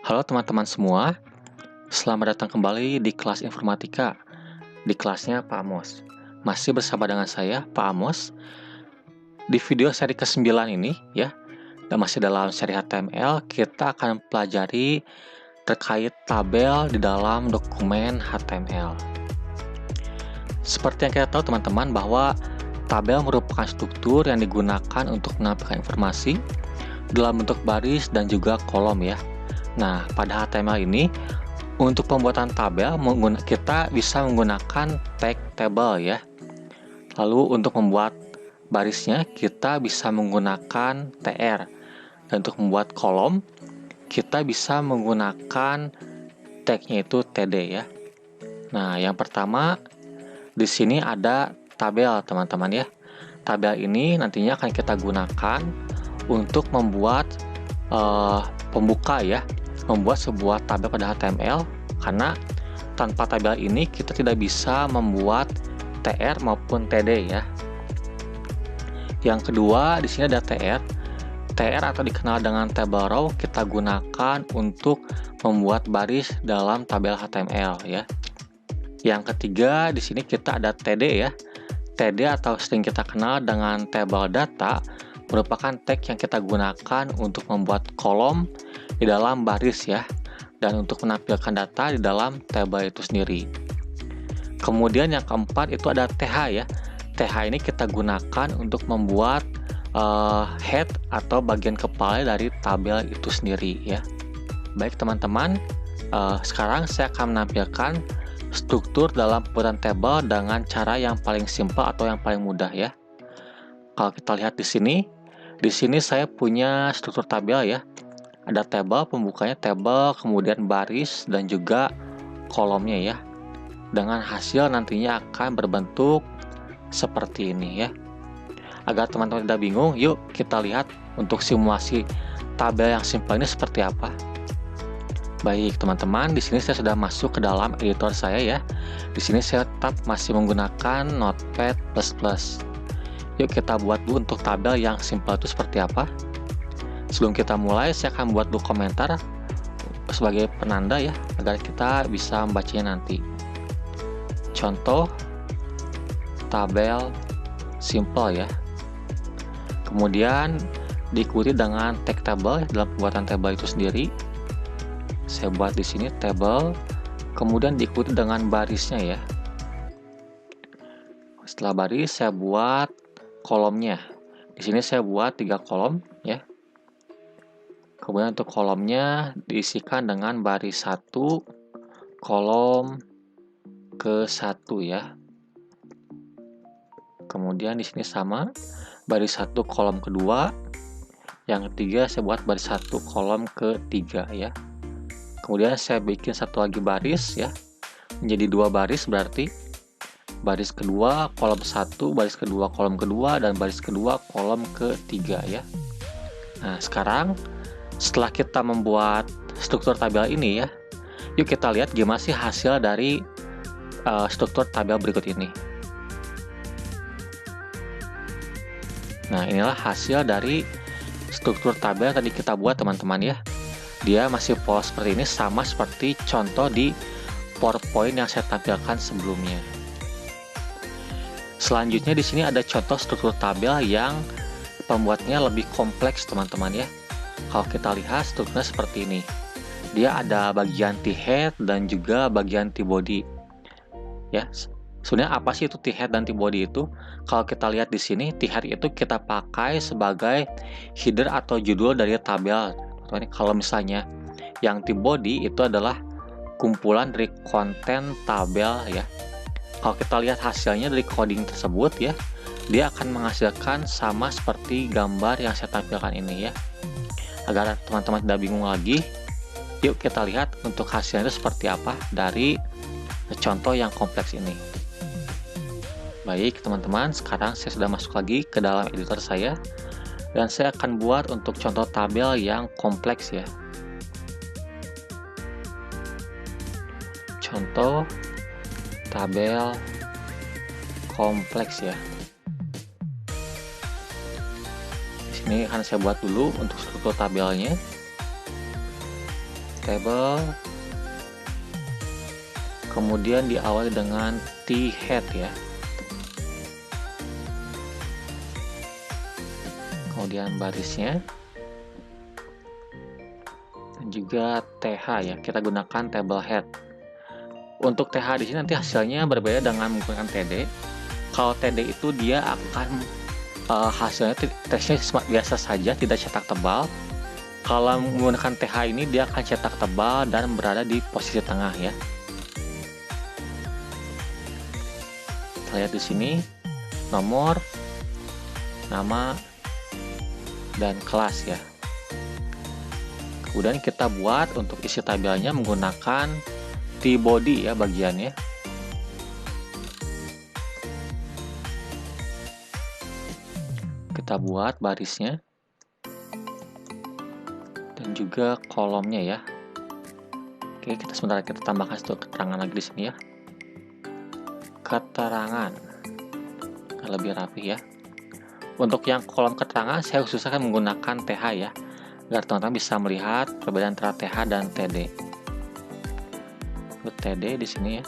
Halo teman-teman semua, selamat datang kembali di kelas informatika, di kelasnya Pak Amos. Masih bersama dengan saya, Pak Amos. Di video seri ke-9 ini, ya, dan masih dalam seri HTML, kita akan pelajari terkait tabel di dalam dokumen HTML. Seperti yang kita tahu teman-teman bahwa tabel merupakan struktur yang digunakan untuk menampilkan informasi dalam bentuk baris dan juga kolom ya. Nah, pada HTML ini untuk pembuatan tabel kita bisa menggunakan tag table ya. Lalu untuk membuat barisnya kita bisa menggunakan tr. Dan untuk membuat kolom kita bisa menggunakan tagnya itu td ya. Nah, yang pertama di sini ada tabel teman-teman ya. Tabel ini nantinya akan kita gunakan untuk membuat pembuka ya, membuat sebuah tabel pada HTML, karena tanpa tabel ini kita tidak bisa membuat tr maupun td ya. Yang kedua di sini ada tr. tr atau dikenal dengan table row kita gunakan untuk membuat baris dalam tabel HTML ya. Yang ketiga di sini kita ada td ya. td atau sering kita kenal dengan table data merupakan tag yang kita gunakan untuk membuat kolom di dalam baris ya, dan untuk menampilkan data di dalam tabel itu sendiri. Kemudian yang keempat itu ada th ya. th ini kita gunakan untuk membuat head atau bagian kepala dari tabel itu sendiri ya. Baik teman-teman, sekarang saya akan menampilkan struktur dalam pembuatan tabel dengan cara yang paling simpel atau yang paling mudah ya. Kalau kita lihat di sini saya punya struktur tabel ya. Ada tabel, pembukanya tabel, kemudian baris dan juga kolomnya ya. Dengan hasil nantinya akan berbentuk seperti ini ya. Agar teman-teman tidak bingung, yuk kita lihat untuk simulasi tabel yang simpel ini seperti apa. Baik teman-teman, di sini saya sudah masuk ke dalam editor saya ya. Di sini saya tetap masih menggunakan Notepad++. Yuk kita buat dulu untuk tabel yang simpel itu seperti apa. Sebelum kita mulai, saya akan buat dulu komentar sebagai penanda ya, agar kita bisa membacanya nanti. Contoh tabel simple ya. Kemudian diikuti dengan tag table dalam pembuatan tabel itu sendiri. Saya buat di sini table, kemudian diikuti dengan barisnya ya. Setelah baris saya buat kolomnya. Di sini saya buat 3 kolom ya. Kemudian untuk kolomnya diisikan dengan baris 1, kolom ke-1 ya. Kemudian di sini sama, baris 1 kolom kedua. Yang ketiga saya buat baris 1 kolom ke-3 ya. Kemudian saya bikin satu lagi baris ya. Menjadi 2 baris berarti baris kedua kolom 1, baris kedua kolom kedua, dan baris kedua kolom ke-3 ya. Nah, sekarang setelah kita membuat struktur tabel ini ya, yuk kita lihat gimana sih hasil dari struktur tabel berikut ini. Nah, inilah hasil dari struktur tabel yang tadi kita buat teman-teman ya. Dia masih polos seperti ini, sama seperti contoh di PowerPoint yang saya tampilkan sebelumnya. Selanjutnya di sini ada contoh struktur tabel yang pembuatnya lebih kompleks teman-teman ya. Kalau kita lihat strukturnya seperti ini. Dia ada bagian T-head dan juga bagian T-body. Ya, sebenarnya apa sih itu T-head dan T-body itu? Kalau kita lihat di sini, T-head itu kita pakai sebagai header atau judul dari tabel. Kalau misalnya yang T-body itu adalah kumpulan dari konten tabel ya. Kalau kita lihat hasilnya dari coding tersebut ya, dia akan menghasilkan sama seperti gambar yang saya tampilkan ini ya. Agar teman-teman tidak bingung lagi, yuk kita lihat untuk hasilnya itu seperti apa dari contoh yang kompleks ini. Baik teman-teman, sekarang saya sudah masuk lagi ke dalam editor saya, dan saya akan buat untuk contoh tabel yang kompleks ya. Contoh tabel kompleks ya. Di sini akan saya buat dulu untuk struktur tabelnya. table, kemudian diawali dengan T-head ya. Kemudian barisnya, dan juga TH ya, kita gunakan table head. Untuk TH di sini nanti hasilnya berbeda dengan menggunakan TD. Kalau TD itu dia akan hasilnya teksnya biasa saja, tidak cetak tebal. Kalau menggunakan TH ini dia akan cetak tebal dan berada di posisi tengah ya. Kita lihat di sini nomor, nama, dan kelas ya. Kemudian kita buat untuk isi tabelnya menggunakan T-body ya bagiannya. Kita buat barisnya dan juga kolomnya ya. Oke, sebentar kita tambahkan satu keterangan lagi di sini ya. Keterangan lebih rapi ya. Untuk yang kolom keterangan saya khususkan menggunakan TH ya, agar teman-teman bisa melihat perbedaan antara TH dan TD. Untuk TD di sini ya.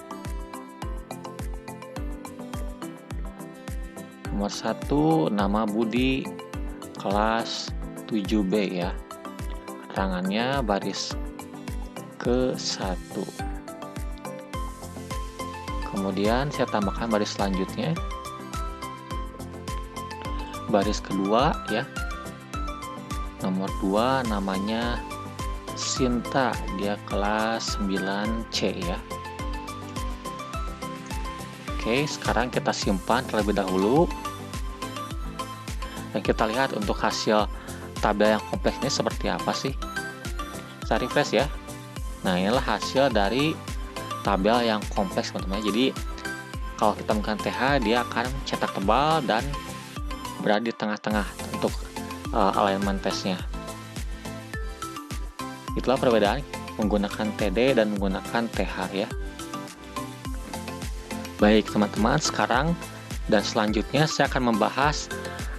Nomor 1 nama Budi, kelas 7B ya. Keterangannya baris ke-1. Kemudian saya tambahkan baris selanjutnya. Baris kedua ya, nomor 2 namanya Sinta, dia kelas 9C ya. Oke, sekarang kita simpan terlebih dahulu dan kita lihat untuk hasil tabel yang kompleks ini seperti apa sih. Kita refresh ya. Nah, inilah hasil dari tabel yang kompleks teman-teman. Jadi kalau kita menggunakan TH dia akan cetak tebal dan berada di tengah-tengah untuk alignment testnya. Itulah perbedaan menggunakan TD dan menggunakan TH ya. Baik teman-teman, sekarang dan selanjutnya saya akan membahas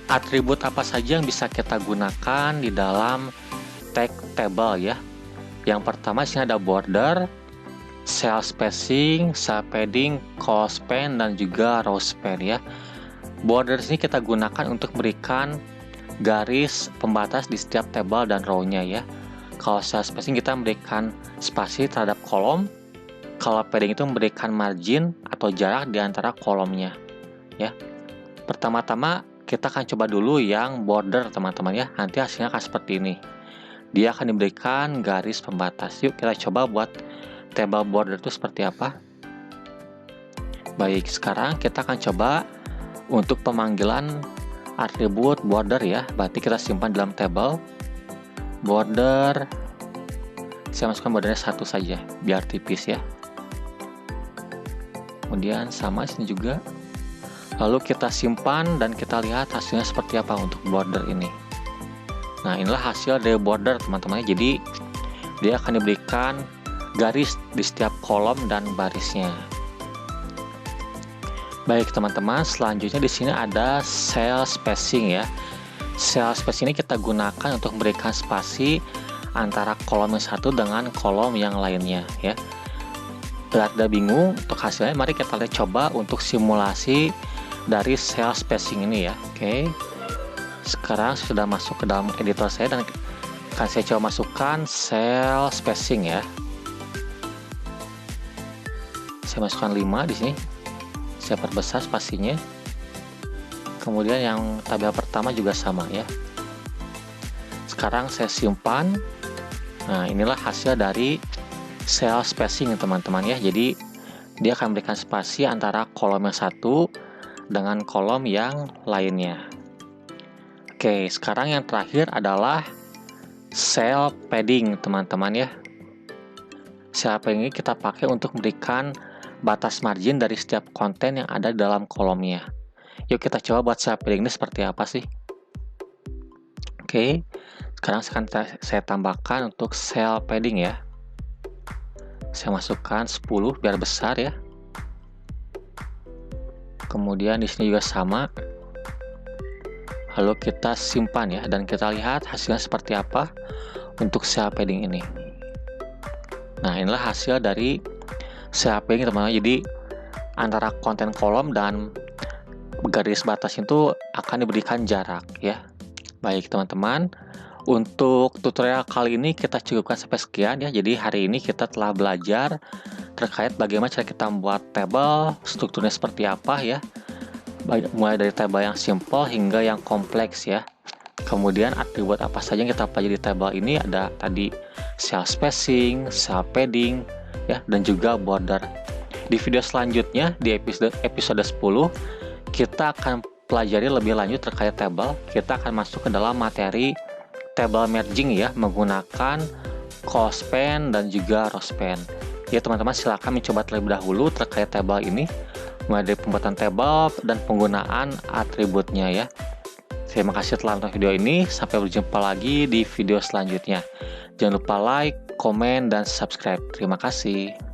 atribut apa saja yang bisa kita gunakan di dalam tag table ya. Yang pertama sini ada border, cell spacing, cell padding, column span, dan juga row span ya. Border ini kita gunakan untuk memberikan garis pembatas di setiap table dan row-nya ya. Kalau cell spacing kita memberikan spasi terhadap kolom. Kalau padding itu memberikan margin atau jarak di antara kolomnya ya. Pertama-tama kita akan coba dulu yang border teman-teman ya. Nanti hasilnya akan seperti ini. Dia akan diberikan garis pembatas. Yuk kita coba buat table border itu seperti apa. Baik, sekarang kita akan coba untuk pemanggilan atribut border ya. Berarti kita simpan dalam table border. Saya masukkan bordernya 1 saja biar tipis ya. Kemudian sama sini juga. Lalu kita simpan dan kita lihat hasilnya seperti apa untuk border ini. Nah, inilah hasil dari border teman-teman. Jadi dia akan diberikan garis di setiap kolom dan barisnya. Baik teman-teman, selanjutnya di sini ada cell spacing ya. Cell spacing ini kita gunakan untuk memberikan spasi antara kolom yang satu dengan kolom yang lainnya ya. Bila tidak bingung untuk hasilnya, mari kita lihat coba untuk simulasi dari cell spacing ini ya. Oke. Sekarang sudah masuk ke dalam editor saya dan akan saya coba masukkan cell spacing ya. Saya masukkan 5 di sini. Saya perbesar spasinya. Kemudian yang tabel pertama juga sama ya. Sekarang saya simpan. Nah, inilah hasil dari cell spacing teman-teman ya. Jadi dia akan memberikan spasi antara kolom yang satu dengan kolom yang lainnya. Oke, sekarang yang terakhir adalah cell padding teman-teman ya. Cell padding ini kita pakai untuk memberikan batas margin dari setiap konten yang ada dalam kolomnya. Yuk kita coba buat cell padding ini seperti apa sih. Oke, sekarang saya tambahkan untuk cell padding ya. Saya masukkan 10 biar besar ya. Kemudian di sini juga sama. Lalu kita simpan ya dan kita lihat hasilnya seperti apa untuk cell padding ini. Nah, inilah hasil dari shaping teman-teman. Jadi antara konten kolom dan garis batas itu akan diberikan jarak ya. Baik teman-teman, untuk tutorial kali ini kita cukupkan sampai sekian ya. Jadi hari ini kita telah belajar terkait bagaimana cara kita membuat tabel, strukturnya seperti apa ya. Mulai dari tabel yang simple hingga yang kompleks ya. Kemudian atribut apa saja yang kita pelajari di tabel ini, ada tadi cell spacing, cell padding, ya, dan juga border. Di video selanjutnya, di episode 10, kita akan pelajari lebih lanjut terkait tabel. Kita akan masuk ke dalam materi table merging ya, menggunakan cospan dan juga rospan. Ya teman-teman, silakan mencoba terlebih dahulu terkait tabel ini, mulai dari pembuatan tabel dan penggunaan atributnya ya. Terima kasih telah nonton video ini. Sampai berjumpa lagi di video selanjutnya. Jangan lupa like, komen, dan subscribe. Terima kasih.